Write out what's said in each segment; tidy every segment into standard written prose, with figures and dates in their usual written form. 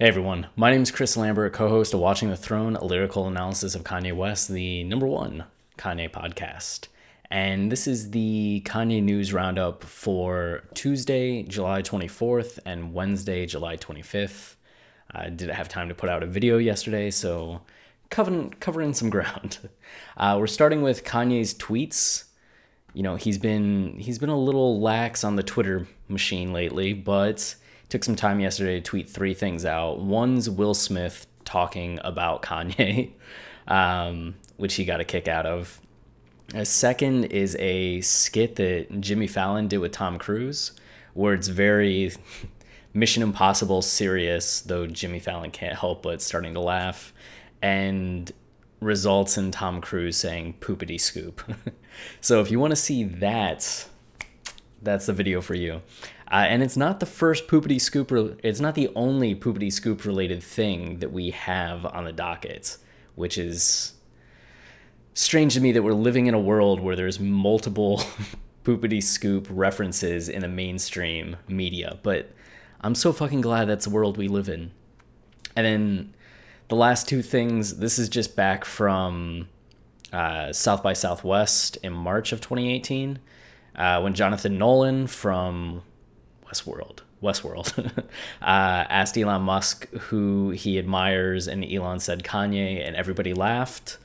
Hey everyone, my name is Chris Lambert, co-host of Watching the Throne, a lyrical analysis of Kanye West, the #1 Kanye podcast. And this is the Kanye news roundup for Tuesday, July 24th and Wednesday, July 25th. I didn't have time to put out a video yesterday, so covering some ground. We're starting with Kanye's tweets. You know, he's been a little lax on the Twitter machine lately, but took some time yesterday to tweet 3 things out. One's Will Smith talking about Kanye, which he got a kick out of. A second is a skit that Jimmy Fallon did with Tom Cruise, where it's very Mission Impossible serious, though Jimmy Fallon can't help but starting to laugh, and results in Tom Cruise saying Poopity Scoop. So if you want to see that, that's the video for you. And it's not the first Poopity Scoop, it's not the only Poopity Scoop related thing that we have on the docket, which is strange to me that we're living in a world where there's multiple Poopity Scoop references in the mainstream media, but I'm so fucking glad that's the world we live in. And then the last 2 things, this is just back from South by Southwest in March of 2018, when Jonathan Nolan from Westworld asked Elon Musk who he admires, and Elon said Kanye, and everybody laughed,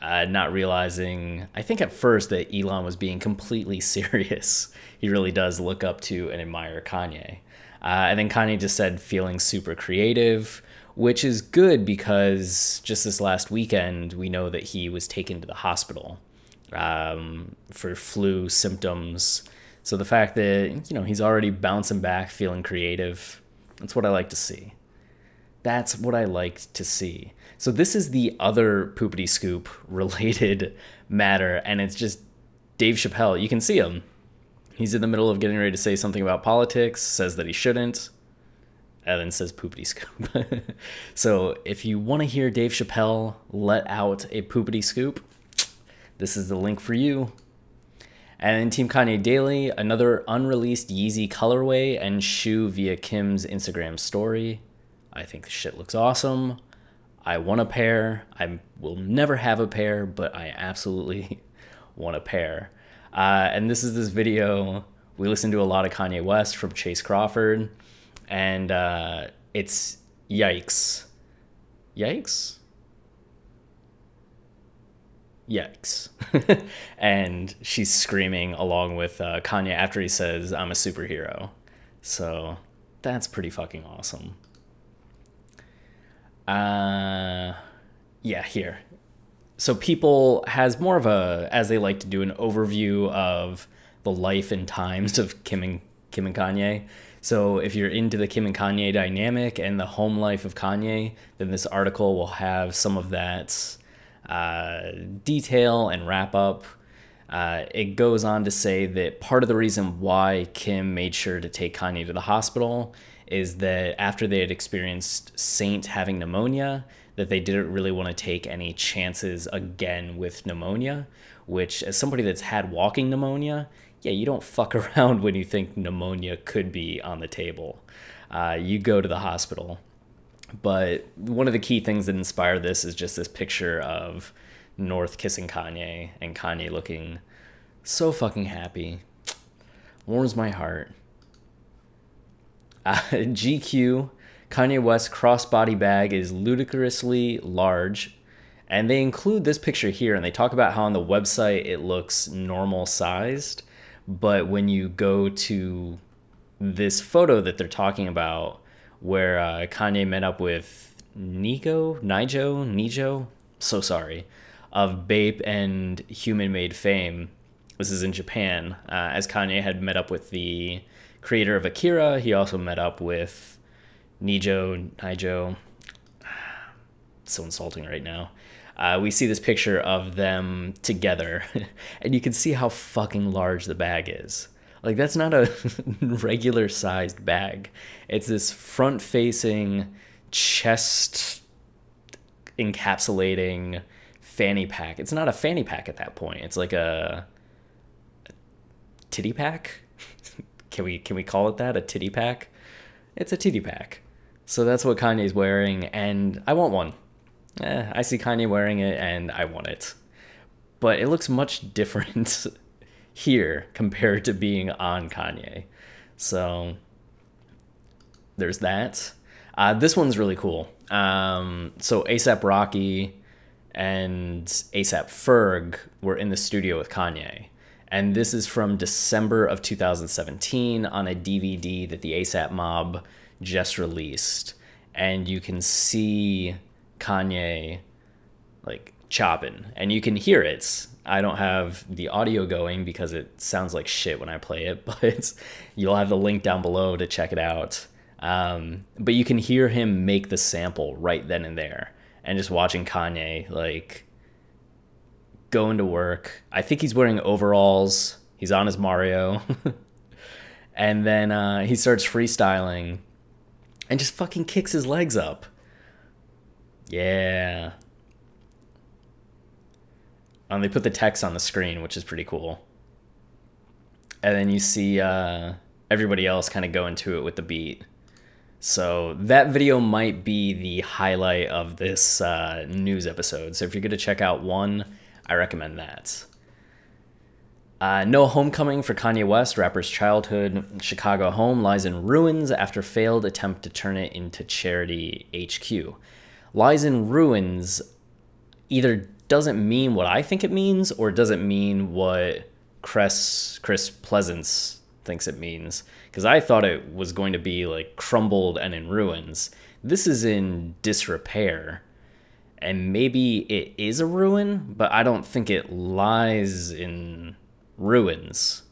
not realizing, I think at first, that Elon was being completely serious. He really does look up to and admire Kanye. And then Kanye just said feeling super creative, which is good because just this last weekend, we know that he was taken to the hospital for flu symptoms. So the fact that, you know, he's already bouncing back, feeling creative, that's what I like to see. That's what I like to see. So this is the other Poopity Scoop related matter, and it's just Dave Chappelle. You can see him. He's in the middle of getting ready to say something about politics, says that he shouldn't, and then says Poopity Scoop. So if you want to hear Dave Chappelle let out a Poopity Scoop, this is the link for you. And in Team Kanye Daily, another unreleased Yeezy colorway and shoe via Kim's Instagram story. I think the shit looks awesome. I want a pair. I will never have a pair, but I absolutely want a pair. And this is this video. We listened to a lot of Kanye West from Chase Crawford, and it's yikes. Yikes? Yikes. And she's screaming along with Kanye after he says, I'm a superhero. So that's pretty fucking awesome. Yeah, here. So People has more of a, as they like to do, an overview of the life and times of Kim and Kanye. So if you're into the Kim and Kanye dynamic and the home life of Kanye, then this article will have some of that detail and wrap up. It goes on to say that part of the reason why Kim made sure to take Kanye to the hospital is that after they had experienced Saint having pneumonia, that they didn't really want to take any chances again with pneumonia, which, as somebody that's had walking pneumonia, yeah, you don't fuck around when you think pneumonia could be on the table. You go to the hospital. But one of the key things that inspired this is just this picture of North kissing Kanye and Kanye looking so fucking happy. Warms my heart. GQ, Kanye West crossbody bag is ludicrously large. And they include this picture here, and they talk about how on the website it looks normal sized. But when you go to this photo that they're talking about, where Kanye met up with Nijo, so sorry, of Bape and Human Made Fame. This is in Japan. As Kanye had met up with the creator of Akira, he also met up with Nijo. So insulting right now. We see this picture of them together, and you can see how fucking large the bag is. Like, that's not a regular sized bag. It's this front facing, chest encapsulating fanny pack. It's not a fanny pack at that point. It's like a titty pack. Can we call it that? A titty pack? It's a titty pack. So that's what Kanye's wearing, and I want one. I see Kanye wearing it, and I want it. But it looks much different here compared to being on Kanye. So there's that. This one's really cool. So A$AP Rocky and A$AP Ferg were in the studio with Kanye. And this is from December of 2017 on a DVD that the A$AP Mob just released. And you can see Kanye like chopping, and you can hear it. I don't have the audio going because it sounds like shit when I play it, but you'll have the link down below to check it out. But you can hear him make the sample right then and there, and just watching Kanye like going to work. I think he's wearing overalls. He's on his Mario. And then he starts freestyling and just fucking kicks his legs up. Yeah. They put the text on the screen, which is pretty cool. And then you see everybody else kind of go into it with the beat. So that video might be the highlight of this news episode. So if you're going to check out one, I recommend that. No homecoming for Kanye West. Rapper's childhood Chicago home lies in ruins after failed attempt to turn it into charity HQ. Lies in ruins either doesn't mean what I think it means, or doesn't mean what Chris Pleasance thinks it means. Because I thought it was going to be like crumbled and in ruins. This is in disrepair. And maybe it is a ruin, but I don't think it lies in ruins.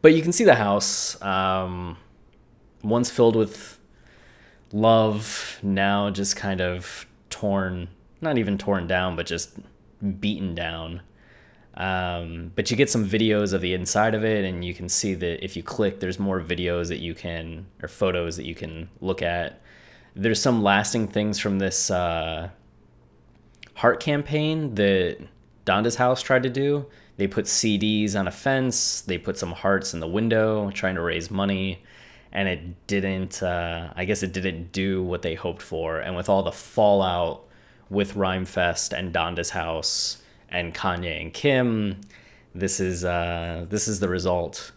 But you can see the house. Once filled with love, now just kind of torn. Not even torn down, but just beaten down. But you get some videos of the inside of it, and you can see that if you click, there's more videos that you can, or photos that you can look at. There's some lasting things from this heart campaign that Donda's house tried to do. They put CDs on a fence. They put some hearts in the window trying to raise money. And it didn't, I guess it didn't do what they hoped for. And with all the fallout with Rhymefest and Donda's house and Kanye and Kim, this is the result.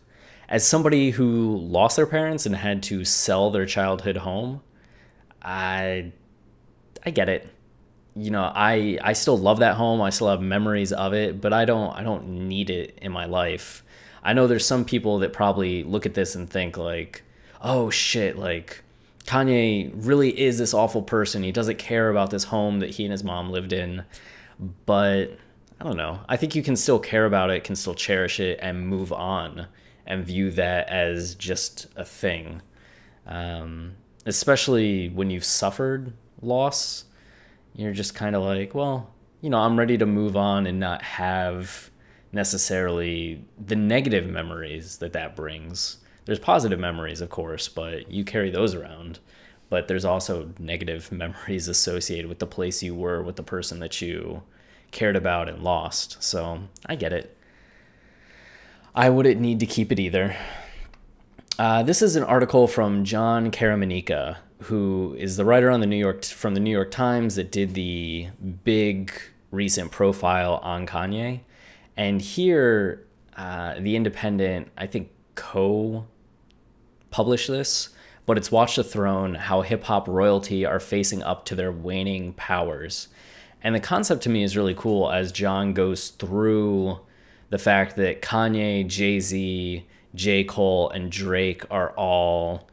As somebody who lost their parents and had to sell their childhood home, I get it. You know, I still love that home. I still have memories of it, but I don't need it in my life. I know there's some people that probably look at this and think like, oh shit, like Kanye really is this awful person. He doesn't care about this home that he and his mom lived in. But I don't know. I think you can still care about it, can still cherish it, and move on and view that as just a thing. Especially when you've suffered loss, you're just kind of like, well, you know, I'm ready to move on and not have necessarily the negative memories that brings. There's positive memories, of course, but you carry those around. But there's also negative memories associated with the place you were, with the person that you cared about and lost. So I get it. I wouldn't need to keep it either. This is an article from John Karamanika, who is the writer on from the New York Times that did the big recent profile on Kanye. And here, The Independent, I think, co-published this, but it's Watch the Throne, how hip-hop royalty are facing up to their waning powers. And the concept to me is really cool as John goes through the fact that Kanye, Jay-Z, J. Cole, and Drake are all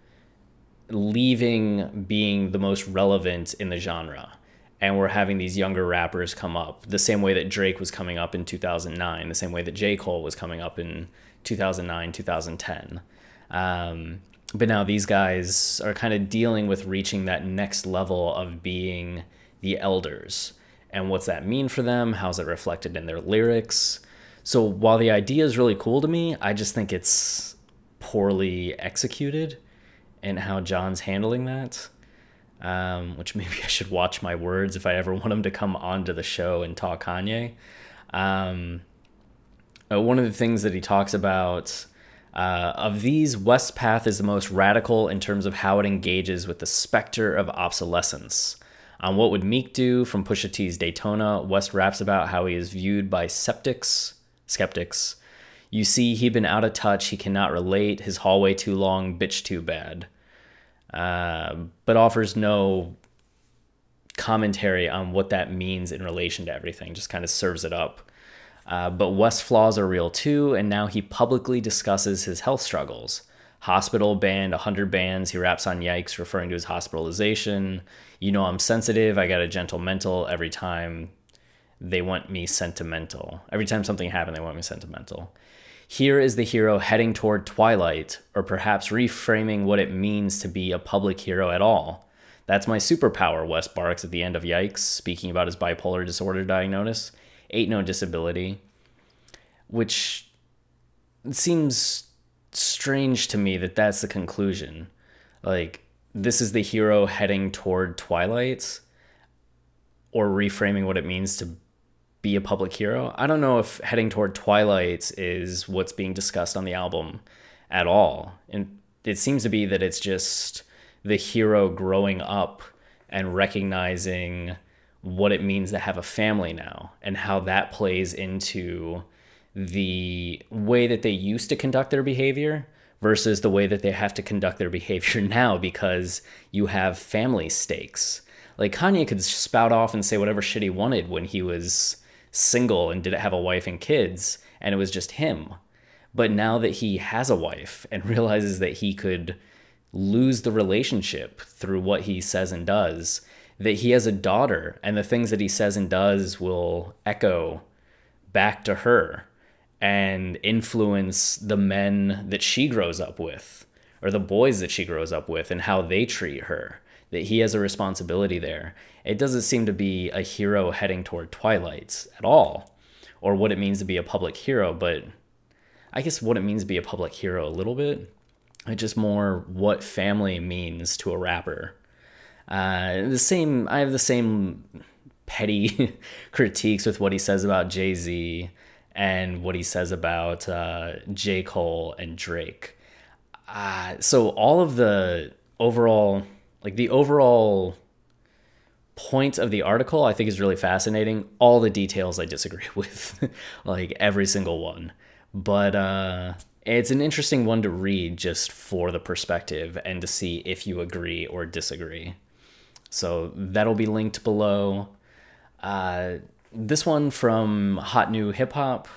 leaving being the most relevant in the genre. And we're having these younger rappers come up the same way that Drake was coming up in 2009, the same way that J. Cole was coming up in 2009, 2010. But now these guys are kind of dealing with reaching that next level of being the elders. And what's that mean for them? How's it reflected in their lyrics? So while the idea is really cool to me, I just think it's poorly executed in how John's handling that. Which maybe I should watch my words if I ever want him to come onto the show and talk Kanye. One of the things that he talks about Of these, West's path is the most radical in terms of how it engages with the specter of obsolescence. On What Would Meek Do from Pusha T's Daytona, West raps about how he is viewed by skeptics. You see, he been out of touch, he cannot relate, his hallway too long, bitch too bad. But offers no commentary on what that means in relation to everything, just kind of serves it up. But West's flaws are real too, and now he publicly discusses his health struggles. Hospital banned 100 bands. He raps on Yikes, referring to his hospitalization. You know I'm sensitive. I got a gentle mental. Every time they want me sentimental. Every time something happened, they want me sentimental. Here is the hero heading toward twilight, or perhaps reframing what it means to be a public hero at all. That's my superpower, West barks at the end of Yikes, speaking about his bipolar disorder diagnosis. Ain't no disability. Which seems strange to me that that's the conclusion. Like, this is the hero heading toward twilight, or reframing what it means to be a public hero. I don't know if heading toward twilight is what's being discussed on the album at all. And it seems to be that it's just the hero growing up and recognizing what it means to have a family now, and how that plays into the way that they used to conduct their behavior versus the way that they have to conduct their behavior now because you have family stakes. Like, Kanye could spout off and say whatever shit he wanted when he was single and didn't have a wife and kids, and it was just him. But now that he has a wife and realizes that he could lose the relationship through what he says and does, that he has a daughter, and the things that he says and does will echo back to her and influence the men that she grows up with, or the boys that she grows up with, and how they treat her, that he has a responsibility there. It doesn't seem to be a hero heading toward twilight at all, or what it means to be a public hero, but I guess what it means to be a public hero a little bit. It's just more what family means to a rapper. I have the same petty critiques with what he says about Jay-Z and what he says about J. Cole and Drake. So all of the overall point of the article I think is really fascinating. All the details I disagree with, like every single one. But it's an interesting one to read just for the perspective and to see if you agree or disagree. So that'll be linked below. This one from Hot New Hip Hop.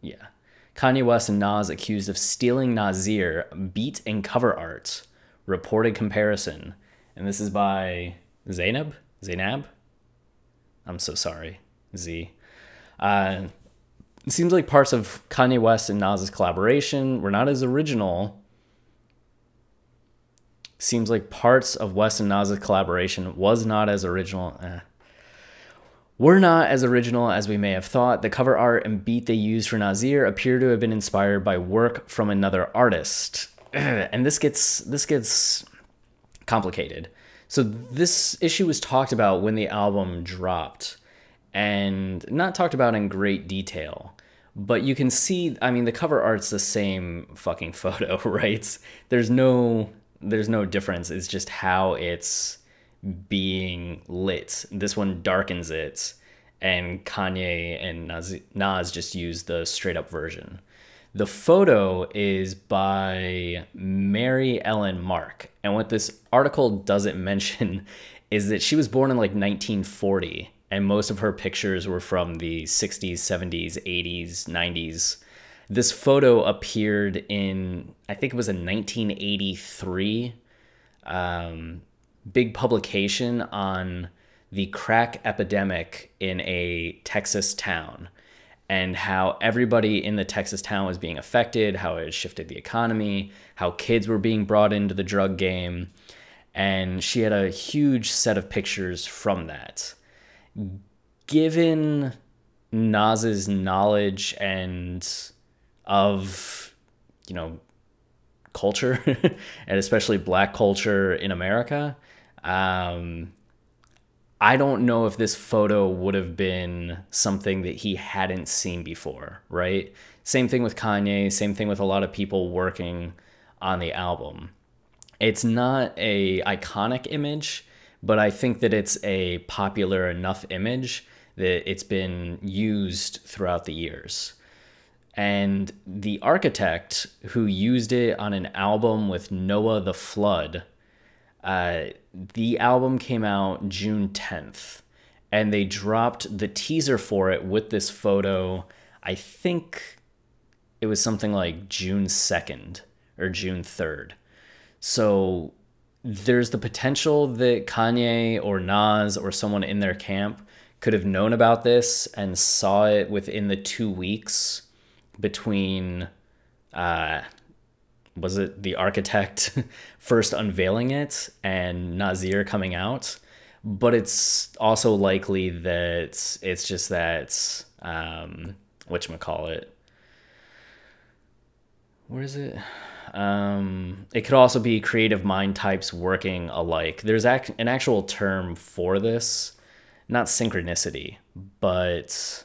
Yeah. Kanye West and Nas accused of stealing Nasir beat and cover art. Reported comparison. And this is by Zainab? I'm so sorry. Z. It seems like parts of Kanye West and Nas's collaboration were not as original. Seems like parts of West and Nas's collaboration was not as original. Were not as original as we may have thought. The cover art and beat they used for Nasir appear to have been inspired by work from another artist. And this gets complicated. So this issue was talked about when the album dropped, and not talked about in great detail. But you can see, I mean, the cover art's the same fucking photo, right? There's no difference. It's just how it's being lit. This one darkens it, and Kanye and Nas just use the straight up version. The photo is by Mary Ellen Mark, and what this article doesn't mention is that she was born in like 1940, and most of her pictures were from the 60s, 70s, 80s, 90s. This photo appeared in, I think it was a 1983 big publication on the crack epidemic in a Texas town, and how everybody in the Texas town was being affected, how it shifted the economy, how kids were being brought into the drug game. And she had a huge set of pictures from that. Given Nas's knowledge and of, culture, and especially Black culture in America, I I don't know if this photo would have been something that he hadn't seen before, right? Same thing with Kanye, same thing with a lot of people working on the album. It's not a iconic image, but I think that it's a popular enough image that it's been used throughout the years. And the architect who used it on an album with Noah the Flood, the album came out June 10th, and they dropped the teaser for it with this photo. I think it was something like June 2nd or June 3rd. So there's the potential that Kanye or Nas or someone in their camp could have known about this and saw it within the 2 weeks between, was it the architect first unveiling it and Nasir coming out? But it's also likely that it's just that, whatchamacallit, where is it? It could also be creative mind types working alike. There's an actual term for this, not synchronicity, but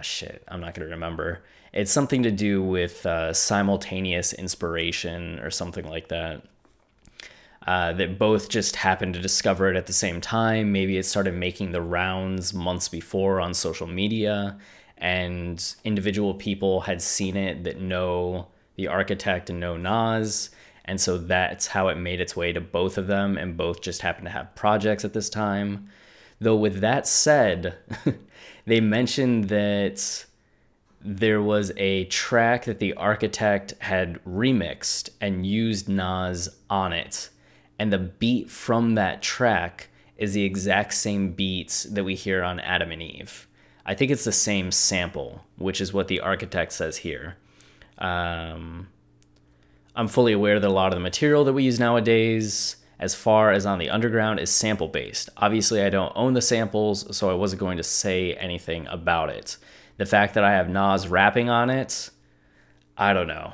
shit, I'm not gonna remember. It's something to do with simultaneous inspiration or something like that. That both just happened to discover it at the same time. Maybe it started making the rounds months before on social media, and individual people had seen it that know the architect and know Nas, and so that's how it made its way to both of them, and both just happened to have projects at this time. Though with that said, they mentioned that there was a track that the architect had remixed and used Nas on it, and the beat from that track is the exact same beats that we hear on Adam and Eve. I think it's the same sample, which is what the architect says here. I'm fully aware that a lot of the material that we use nowadays, as far as on the underground, is sample based. Obviously, I don't own the samples, so I wasn't going to say anything about it. The fact that I have Nas rapping on it, I don't know.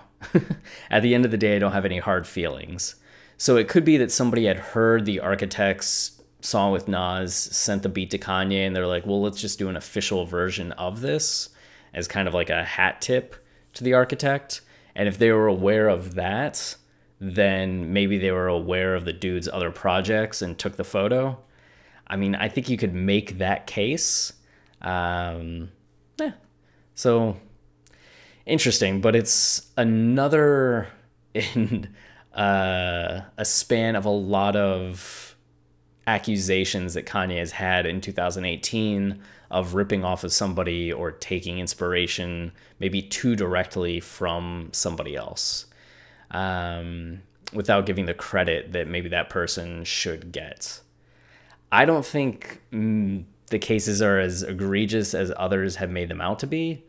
At the end of the day, I don't have any hard feelings. So it could be that somebody had heard the architect's song with Nas, sent the beat to Kanye, and they're like, well, let's just do an official version of this as kind of like a hat tip to the architect. And if they were aware of that, then maybe they were aware of the dude's other projects and took the photo. I mean, I think you could make that case. So interesting, but it's another in a span of a lot of accusations that Kanye has had in 2018 of ripping off of somebody or taking inspiration maybe too directly from somebody else, without giving the credit that maybe that person should get. I don't think the cases are as egregious as others have made them out to be.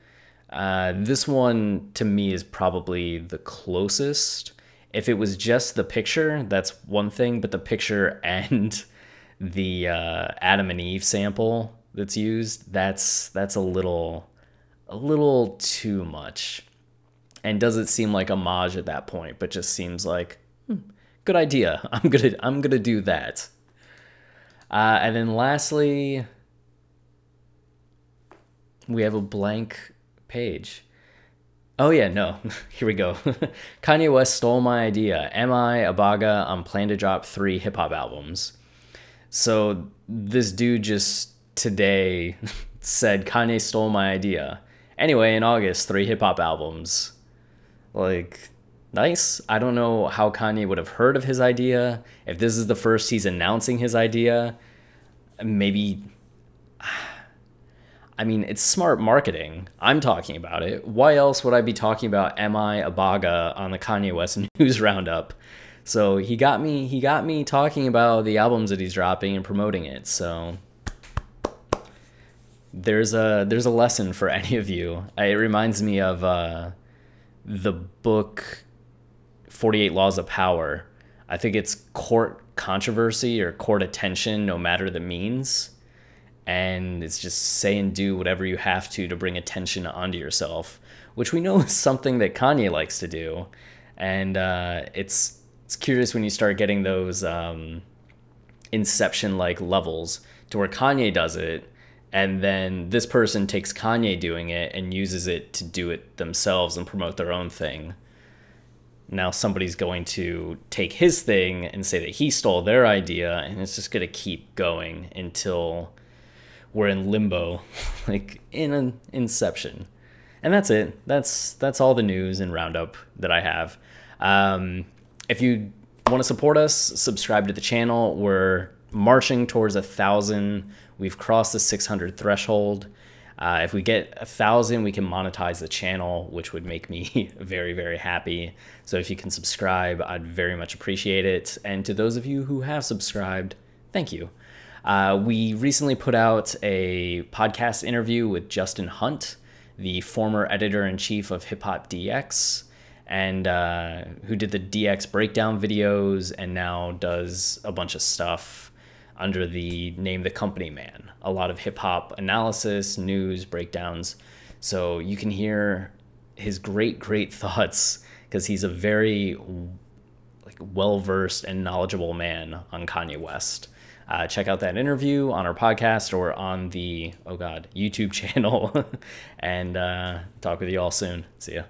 This one, to me, is probably the closest. If it was just the picture, that's one thing, but the picture and the Adam and Eve sample that's used, that's a little too much, and doesn't seem like homage at that point, but just seems like good idea. I'm gonna do that. And then lastly, we have a blank page. Oh yeah, no, here we go. Kanye West stole my idea. Am I Abaga on plan to drop 3 hip-hop albums? So this dude just today said Kanye stole my idea. Anyway, in August, 3 hip-hop albums. Like, nice. I don't know how Kanye would have heard of his idea. If this is the first he's announcing his idea, maybe... I mean, it's smart marketing. I'm talking about it. Why else would I be talking about Am I Abaga on the Kanye West News Roundup? So he got me talking about the albums that he's dropping and promoting it. So there's a lesson for any of you. It reminds me of the book 48 Laws of Power. I think it's court controversy or court attention, no matter the means. And it's just say and do whatever you have to bring attention onto yourself, which we know is something that Kanye likes to do. And it's curious when you start getting those Inception-like levels to where Kanye does it, and then this person takes Kanye doing it and uses it to do it themselves and promote their own thing. Now somebody's going to take his thing and say that he stole their idea, and it's just going to keep going until we're in limbo, like in an Inception. And that's it. That's all the news and roundup that I have. If you want to support us, subscribe to the channel. We're marching towards 1,000. We've crossed the 600 threshold. If we get 1,000, we can monetize the channel, which would make me very, very happy. So if you can subscribe, I'd very much appreciate it. And to those of you who have subscribed, thank you. We recently put out a podcast interview with Justin Hunt, the former editor-in-chief of Hip Hop DX, and who did the DX breakdown videos and now does a bunch of stuff under the name The Company Man. A lot of hip-hop analysis, news, breakdowns. So you can hear his great thoughts, because he's a very well-versed and knowledgeable man on Kanye West. Check out that interview on our podcast or on the, YouTube channel. And talk with you all soon. See ya.